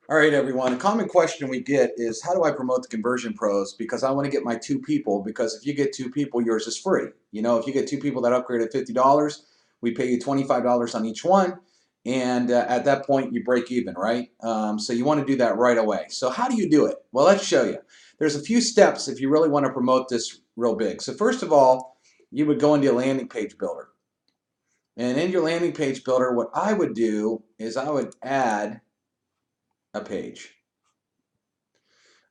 All right, everyone. A common question we get is how do I promote the conversion pros? Because I want to get my two people. Because if you get two people, yours is free. You know, if you get two people that upgrade at $50, we pay you $25 on each one. And at that point, you break even, right? So you want to do that right away. So how do you do it? Well, let's show you. There's a few steps if you really want to promote this real big. So first of all, you would go into a landing page builder. And in your landing page builder, what I would do is I would add a page.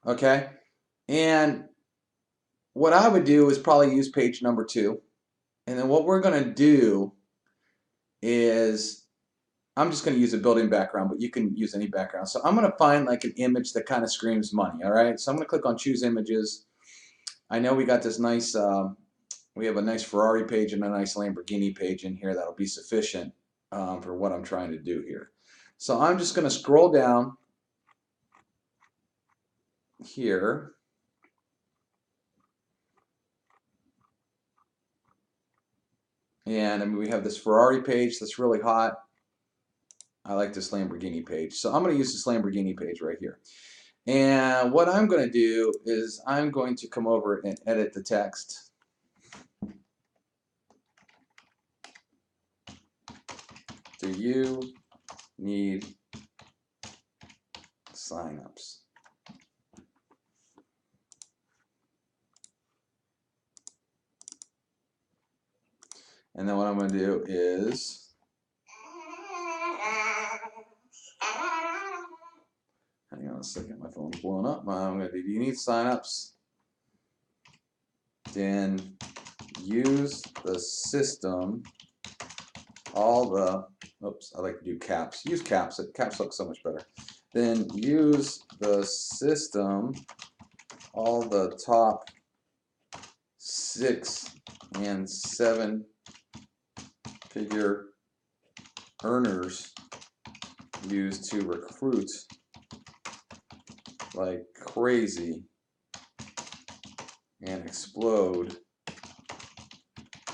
Okay? And what I would do is probably use page number 2. And then what we're going to do is I'm just going to use a building background, but you can use any background. So I'm going to find like an image that kind of screams money. All right. So I'm going to click on choose images. I know we got this nice, we have a nice Ferrari page and a nice Lamborghini page in here. That'll be sufficient for what I'm trying to do here. So I'm just going to scroll down here. And I mean, we have this Ferrari page that's really hot. I like this Lamborghini page. So I'm going to use this Lamborghini page right here. And what I'm going to do is I'm going to come over and edit the text. Do you need signups? And then what I'm going to do is hang on a second, my phone's blowing up. I'm going to do, do you need signups? Then use the system, all the, oops, I like to do caps. Use caps. Caps look so much better. Then use the system, all the top 6 and 7 figure earners use to recruit like crazy and explode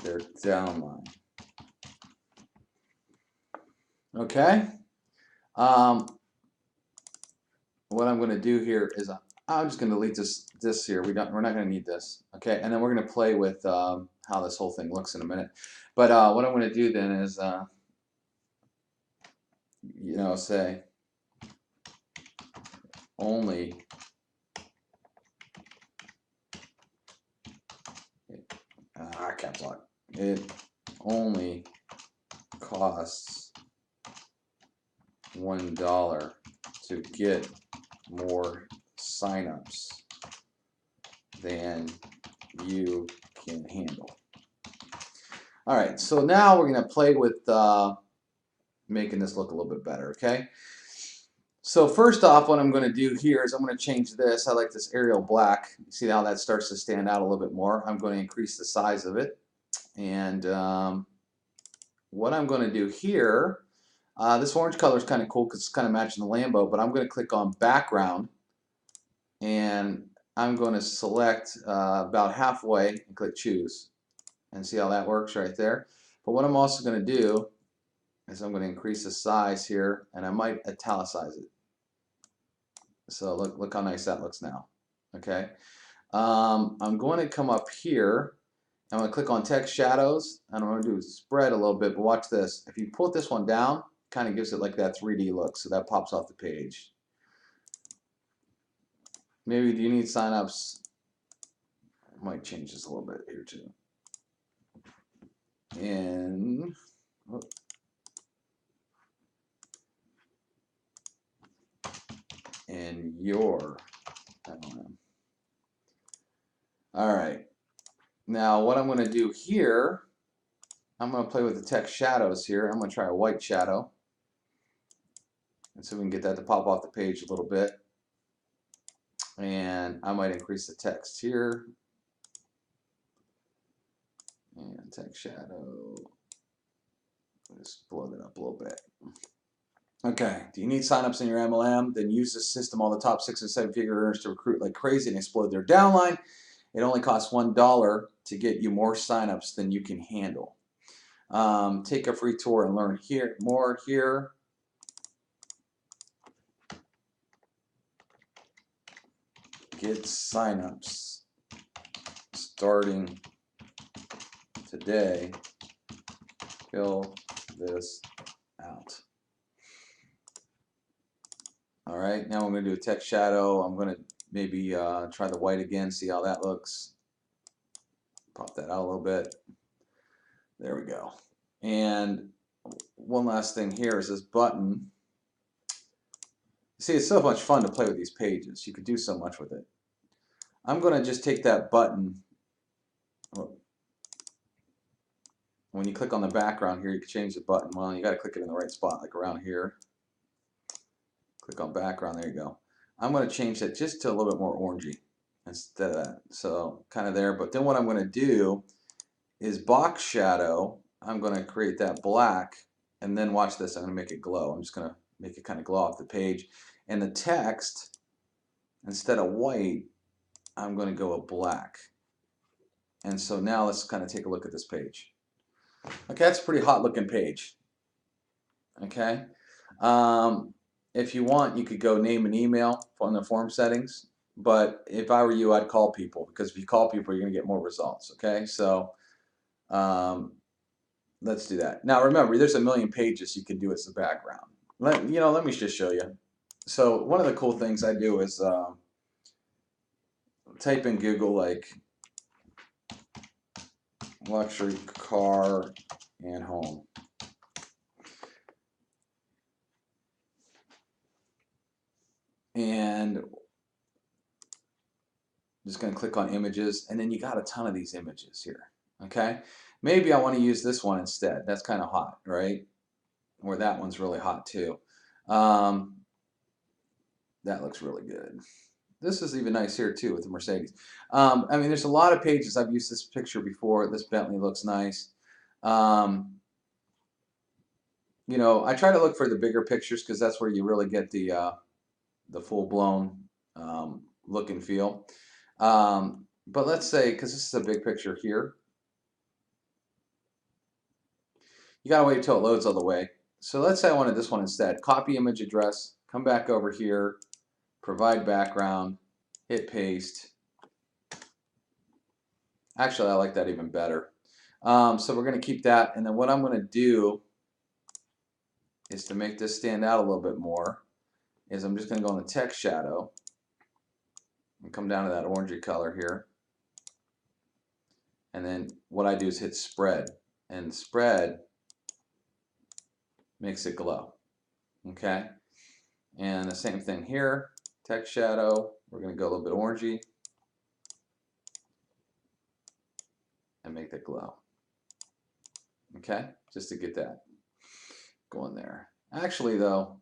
their downline. Okay. What I'm going to do here is I'm just going to delete this here. We're not going to need this. Okay, and then we're going to play with how this whole thing looks in a minute. But what I'm going to do then is, you know, say only caps lock. It only costs $1 to get more signups than you can handle. All right, so now we're going to play with making this look a little bit better, okay? So first off, what I'm going to do here is I'm going to change this. I like this Arial black. You see how that starts to stand out a little bit more. I'm going to increase the size of it. And what I'm going to do here, this orange color is kind of cool because it's kind of matching the Lambo, but I'm going to click on background and I'm going to select about halfway and click choose and see how that works right there. But what I'm also going to do is I'm going to increase the size here and I might italicize it. So look how nice that looks now. Okay. I'm going to come up here. I'm going to click on text shadows and I'm going to do spread a little bit, but watch this. If you pull this one down, kind of gives it like that 3D look, so that pops off the page. Maybe do you need signups? I might change this a little bit here too. And your LM. All right. Now what I'm going to do here, I'm going to play with the text shadows here. I'm going to try a white shadow. And so we can get that to pop off the page a little bit. And I might increase the text here. And text shadow. Just blow that up a little bit. Okay, do you need signups in your MLM? Then use this system, all the top 6 and 7 figure earners to recruit like crazy and explode their downline. It only costs $1 to get you more signups than you can handle. Take a free tour and learn more here. get signups starting today. Fill this out. All right, now I'm going to do a text shadow. I'm going to maybe try the white again, see how that looks. Pop that out a little bit. There we go. And one last thing here is this button. See, it's so much fun to play with these pages. You could do so much with it. I'm going to just take that button. When you click on the background here, you can change the button. Well, you got to click it in the right spot, like around here. Click on background, there you go. I'm going to change that just to a little bit more orangey instead of that. So kind of there, but then what I'm going to do is box shadow. I'm going to create that black, and then watch this, I'm going to make it glow. I'm just going to make it kind of glow off the page. And the text, instead of white, I'm going to go with black. And so now let's kind of take a look at this page. Okay, that's a pretty hot looking page. Okay. If you want, you could go name and email on the form settings, but if I were you, I'd call people, because if you call people, you're going to get more results. Okay, so let's do that. Now remember, there's a million pages you can do as the background. Let me just show you. So one of the cool things I do is type in Google like luxury car and home. And I'm just going to click on images, and then you got a ton of these images here. Okay, maybe I want to use this one instead. That's kind of hot, right? Or that one's really hot too. That looks really good. This is even nice here too with the Mercedes. I mean, there's a lot of pages. I've used this picture before. This Bentley looks nice. You know, I try to look for the bigger pictures because that's where you really get the full-blown look and feel. But let's say, because this is a big picture here, you gotta wait until it loads all the way. So let's say I wanted this one instead. Copy image address, come back over here, provide background, hit paste. Actually, I like that even better. So we're going to keep that, and then what I'm going to do is, to make this stand out a little bit more, is I'm just going to go in the text shadow and come down to that orangey color here. And then what I do is hit spread, and spread makes it glow. Okay? And the same thing here, text shadow, we're going to go a little bit orangey and make that glow. Okay? Just to get that going there. Actually though,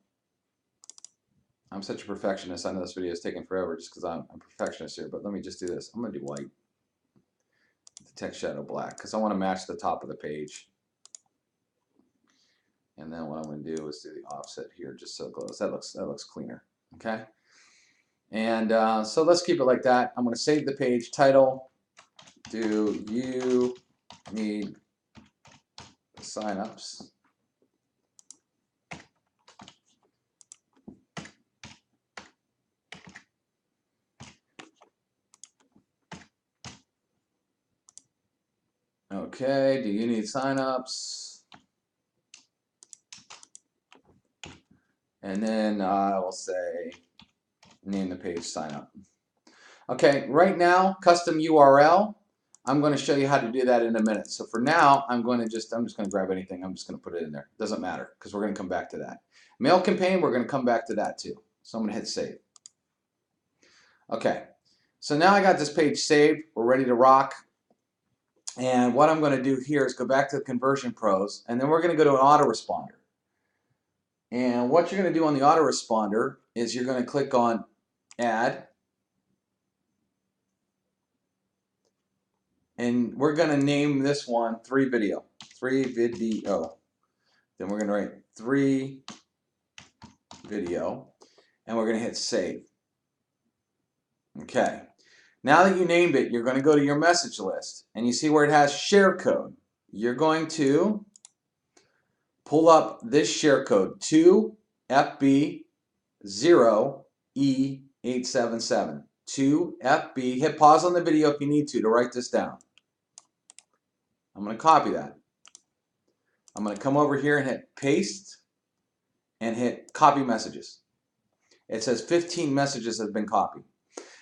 I'm such a perfectionist. I know this video is taking forever just because I'm a perfectionist here, but let me just do this. I'm going to do white, the text shadow black, because I want to match the top of the page. And then what I'm going to do is do the offset here just so it glows. That looks cleaner. Okay? And so let's keep it like that. I'm going to save the page. Title, do you need signups? Okay, do you need signups? And then I will say, name the page sign up. Okay, right now, custom URL. I'm going to show you how to do that in a minute. So for now, I'm just going to grab anything. I'm just going to put it in there. Doesn't matter, because we're going to come back to that. Mail campaign, we're going to come back to that too. So I'm going to hit save. Okay, so now I got this page saved. We're ready to rock. And what I'm going to do here is go back to the Conversion Pros, and then we're going to go to an autoresponder. And what you're going to do on the autoresponder is you're going to click on Add. And we're going to name this one 3 video. 3 video. Then we're going to write 3 video. And we're going to hit save. Okay. Now that you named it, you're going to go to your message list. And you see where it has share code. You're going to pull up this share code, 2FB0E877. 2FB. Hit pause on the video if you need to write this down. I'm going to copy that. I'm going to come over here and hit paste and hit copy messages. It says 15 messages have been copied.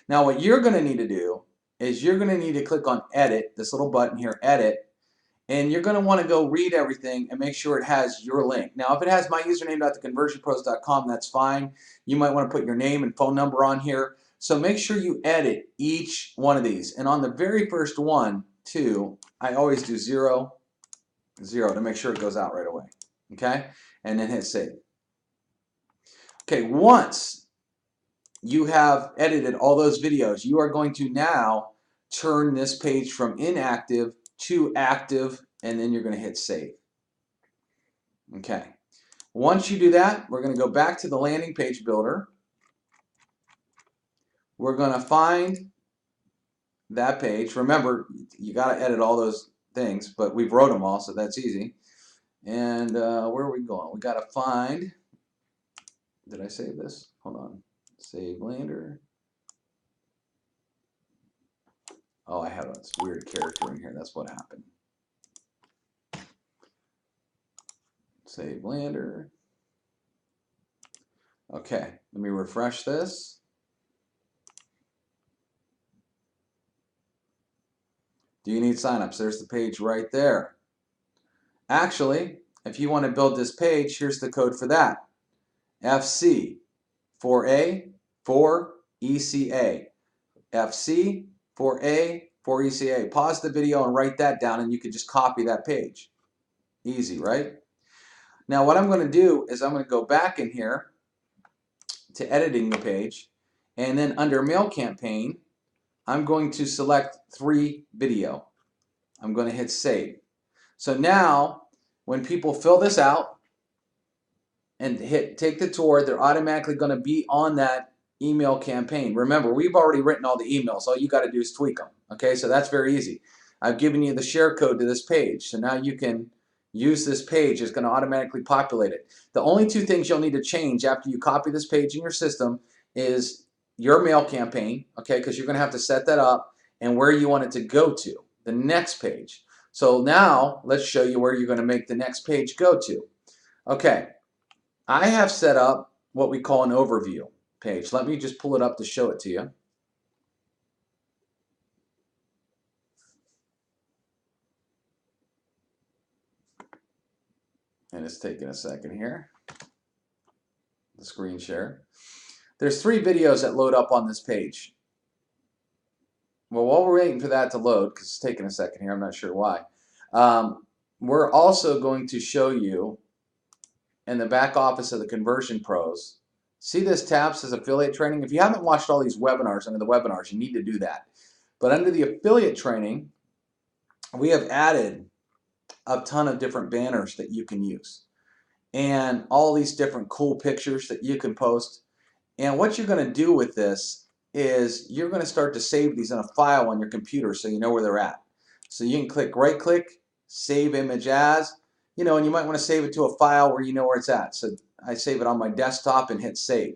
Now what you're going to need to do is you're going to need to click on edit, this little button here, edit, and you're going to want to go read everything and make sure it has your link. Now if it has my username.theconversionpros.com, that's fine. You might want to put your name and phone number on here. So make sure you edit each one of these. And on the very first one, too, I always do 0, 0 to make sure it goes out right away. Okay? And then hit save. Okay, once you have edited all those videos, you are going to now turn this page from inactive to active, and then you're going to hit save. Okay. Once you do that, we're going to go back to the landing page builder. We're going to find that page. Remember, you got to edit all those things, but we've wrote them all, so that's easy. And where are we going? We got to find, did I save this? Hold on. Save lander. Oh, I have this weird character in here. That's what happened. Save lander. Okay, let me refresh this. Do you need signups? There's the page right there. Actually, if you want to build this page, here's the code for that. FC 4A 4ECA. FC 4A 4ECA. Pause the video and write that down, and you can just copy that page. Easy, right? Now what I'm going to do is I'm going to go back in here to editing the page, and then under mail campaign, I'm going to select 3 video. I'm going to hit save. So now when people fill this out and hit take the tour, they're automatically going to be on that email campaign. Remember, we've already written all the emails. All you got to do is tweak them. Okay, so that's very easy. I've given you the share code to this page, so now you can use this page. It's going to automatically populate it. The only 2 things you'll need to change after you copy this page in your system is your mail campaign, okay, because you're going to have to set that up, and where you want it to go to, the next page. So now let's show you where you're going to make the next page go to. Okay, I have set up what we call an overview page. Let me just pull it up to show it to you. And it's taking a second here. The screen share. There's 3 videos that load up on this page. Well, while we're waiting for that to load, because it's taking a second here, I'm not sure why, we're also going to show you in the back office of the Conversion Pros. See this tab says affiliate training? If you haven't watched all these webinars, under the webinars, you need to do that. But under the affiliate training, we have added a ton of different banners that you can use, and all these different cool pictures that you can post. And what you're going to do with this is you're going to start to save these in a file on your computer so you know where they're at. So you can click right click, save image as, and you might want to save it to a file where you know where it's at. So I save it on my desktop and hit save.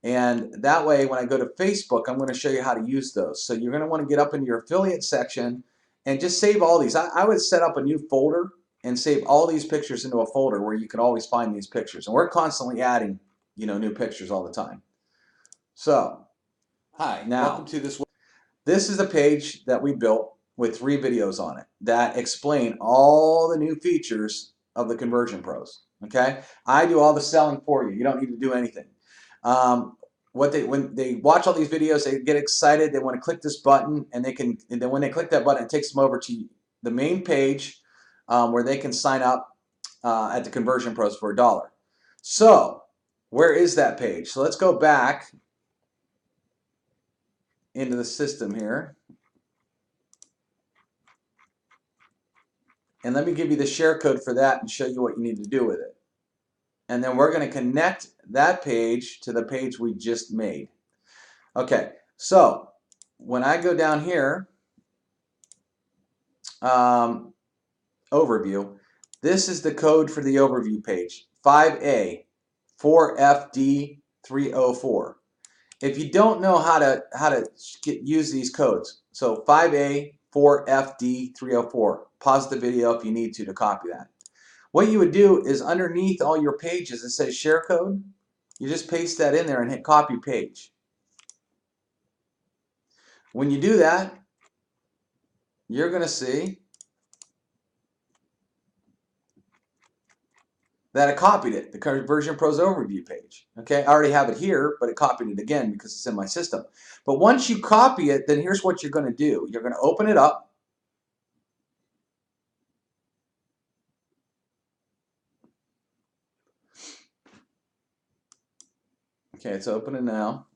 And that way when I go to Facebook, I'm going to show you how to use those. So you're going to want to get up into your affiliate section and just save all these. I would set up a new folder and save all these pictures into a folder where you can always find these pictures. And we're constantly adding, new pictures all the time. So, hi, now welcome to this. This is a page that we built with 3 videos on it that explain all the new features of the Conversion Pros. Okay, I do all the selling for you. You don't need to do anything. When they watch all these videos, they get excited. They want to click this button, and then when they click that button, it takes them over to the main page where they can sign up at the Conversion Pros for $1. So, where is that page? So let's go back into the system here. And let me give you the share code for that and show you what you need to do with it. And then we're going to connect that page to the page we just made. Okay, so when I go down here, overview, this is the code for the overview page, 5A 4FD 304. if you don't know how to use these codes, so 5A4FD304, pause the video if you need to copy that. What you would do is underneath all your pages it says share code. You just paste that in there and hit copy page. When you do that, you're going to see that I copied it, the Conversion Pros overview page. Okay, I already have it here, but it copied it again because it's in my system. But once you copy it, then here's what you're going to do. You're going to open it up. Okay, it's opening now.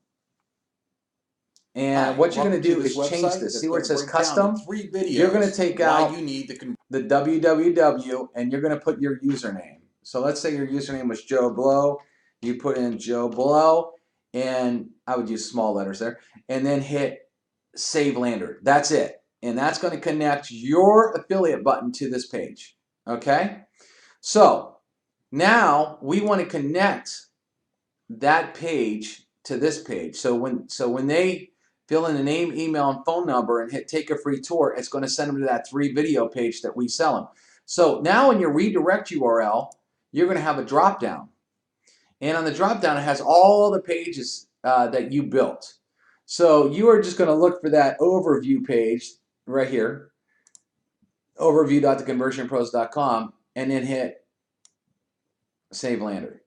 And what you're going to do is change this. See where it says custom? You're going to take out the www and you're going to put your username. So let's say your username was Joe Blow. You put in Joe Blow, and I would use small letters there, and then hit Save Lander. That's it. And that's going to connect your affiliate button to this page. Okay? So now we want to connect that page to this page. So when they fill in the name, email, and phone number and hit take a free tour, it's going to send them to that 3 video page that we sell them. So now in your redirect URL, you're going to have a drop down. And on the drop down, it has all the pages that you built. So you are just going to look for that overview page right here, overview.theconversionpros.com, and then hit Save Lander.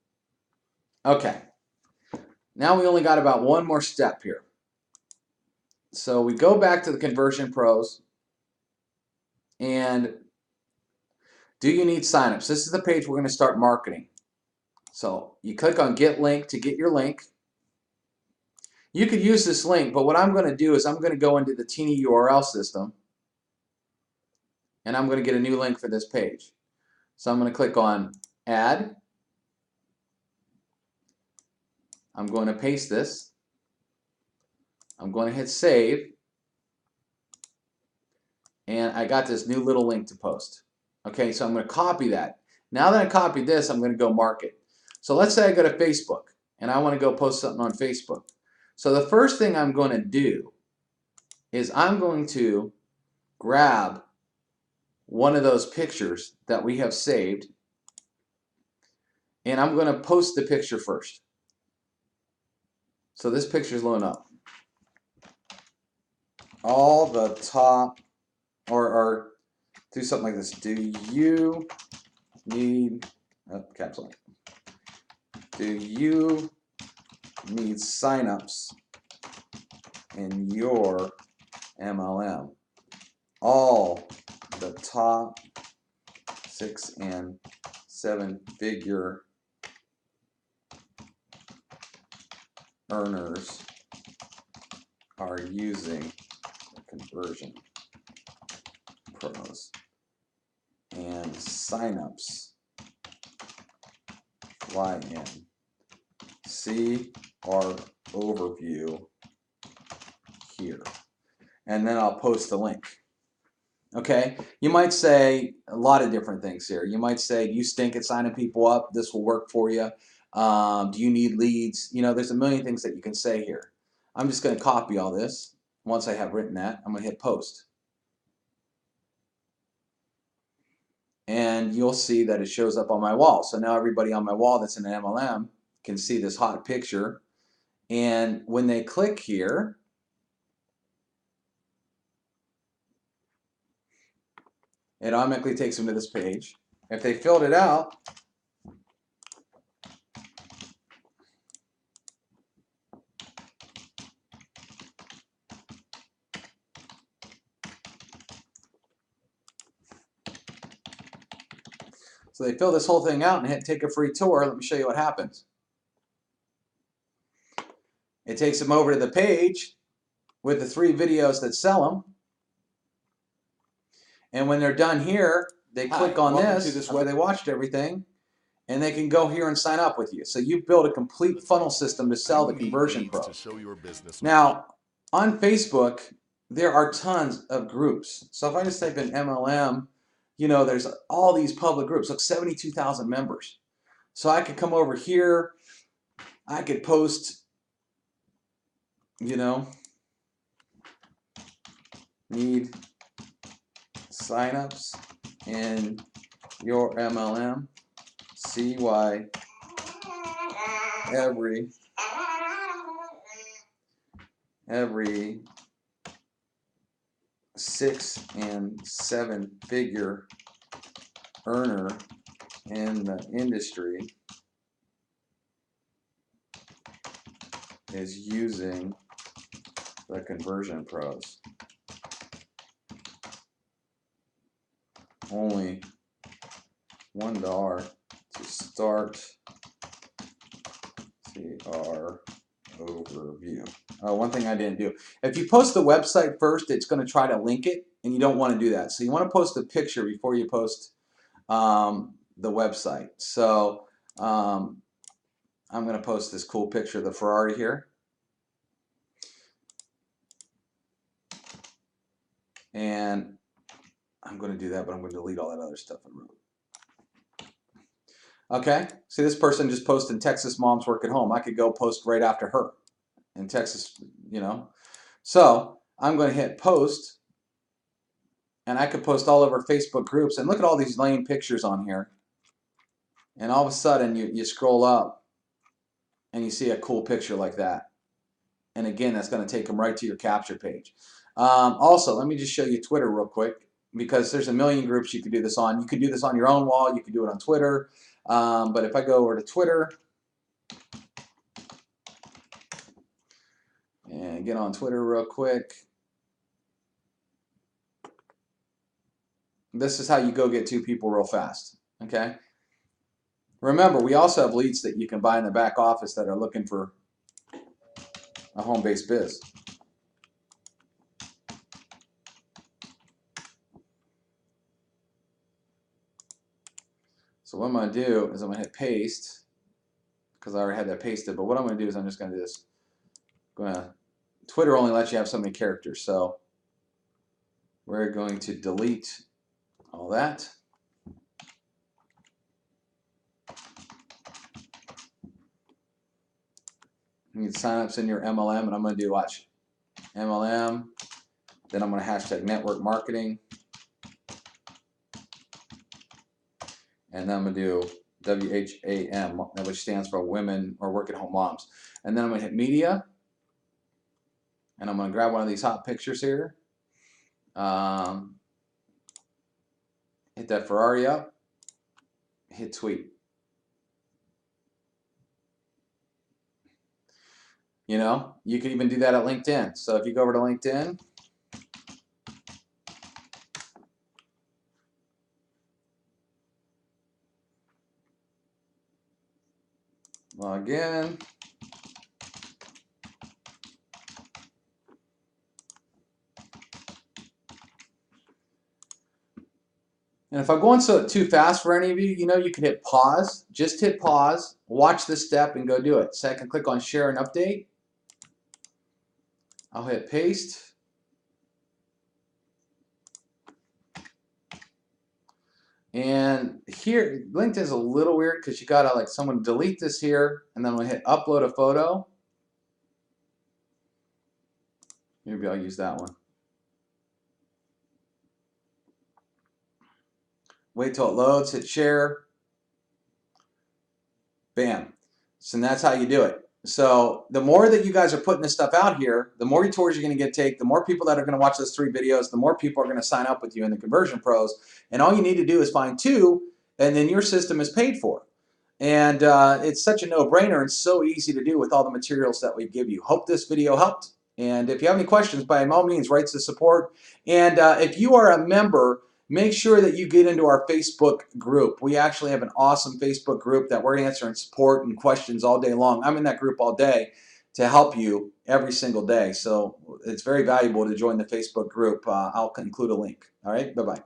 Okay. Now we only got about one more step here. So we go back to the Conversion Pros, and do you need signups? This is the page we're going to start marketing. So you click on Get Link to get your link. You could use this link, but what I'm going to do is I'm going to go into the Teeny URL system, and I'm going to get a new link for this page. So I'm going to click on Add. I'm going to paste this. I'm going to hit Save. And I got this new little link to post. Okay, so I'm going to copy that. Now that I copied this, I'm going to go market. So let's say I go to Facebook, and I want to go post something on Facebook. So the first thing I'm going to do is I'm going to grab one of those pictures that we have saved, and I'm going to post the picture first. So this picture is loading up. All the top, or do something like this. Do you need, caps lock. Do you need signups in your MLM? All the top 6 and 7 figure earners are using the Conversion Pros, and signups fly in. See our overview here. And then I'll post the link. Okay, you might say a lot of different things here. You might say, do you stink at signing people up? This will work for you. Do you need leads? You know, there's a million things that you can say here. I'm just going to copy all this. Once I have written that, I'm going to hit post. And you'll see that it shows up on my wall. So now everybody on my wall that's in an MLM can see this hot picture. And when they click here, it automatically takes them to this page. If they filled it out, so they fill this whole thing out and hit take a free tour. Let me show you what happens. It takes them over to the page with the 3 videos that sell them. And when they're done here, they click on this after they watched everything, and they can go here and sign up with you. So you've built a complete funnel system to sell the Conversion Pros. Now, on Facebook, there are tons of groups. So if I just type in MLM, you know, there's all these public groups. Look, 72,000 members. So I could come over here. I could post you know, need signups in your MLM. See why every 6 and 7 figure earner in the industry is using the conversion pros. Only $1 to start CR overview. One thing I didn't do. If you post the website first, it's going to try to link it, and you don't want to do that. So you want to post a picture before you post the website. So I'm going to post this cool picture of the Ferrari here. And I'm going to do that, but I'm going to delete all that other stuff I wrote. Okay, see this person just posted Texas moms work at home. I could go post right after her in Texas, you know. So I'm going to hit post, and I could post all over Facebook groups. And look at all these lame pictures on here. And all of a sudden you scroll up and you see a cool picture like that. And again, that's going to take them right to your capture page. Also, let me just show you Twitter real quick, because there's a million groups you could do this on. You could do this on your own wall. You could do it on Twitter. But if I go over to Twitter and get on Twitter real quick, this is how you go get 2 people real fast. Okay. Remember, we also have leads that you can buy in the back office that are looking for a home-based biz. So what I'm going to do is I'm going to hit paste, because I already had that pasted. But what I'm going to do is I'm just going to do this. Twitter only lets you have so many characters, so we're going to delete all that. You need signups in your MLM, and I'm going to do, watch, MLM. Then I'm going to hashtag network marketing. And then I'm going to do WHAM, which stands for women or work at home moms. And then I'm going to hit media. And I'm going to grab one of these hot pictures here. Hit that Ferrari up. Hit tweet. You know, you could even do that at LinkedIn. So if you go over to LinkedIn, log in. And if I'm going too fast for any of you, you know, you can hit pause. Just hit pause, watch this step, and go do it. So I can click on share and update. I'll hit paste. And here, LinkedIn is a little weird because you gotta like someone delete this here, and then I'm gonna hit upload a photo. Maybe I'll use that one. Wait till it loads, hit share. Bam. So that's how you do it. So the more that you guys are putting this stuff out here, the more tours you're going to get take, the more people that are going to watch those 3 videos, the more people are going to sign up with you in the conversion pros. And all you need to do is find 2, and then your system is paid for. And it's such a no-brainer and so easy to do with all the materials that we give you. Hope this video helped. And if you have any questions, by all means, write to support. And if you are a member, make sure that you get into our Facebook group. We actually have an awesome Facebook group that we're answering support and questions all day long. I'm in that group all day to help you every single day. So it's very valuable to join the Facebook group. I'll include a link. All right, bye-bye.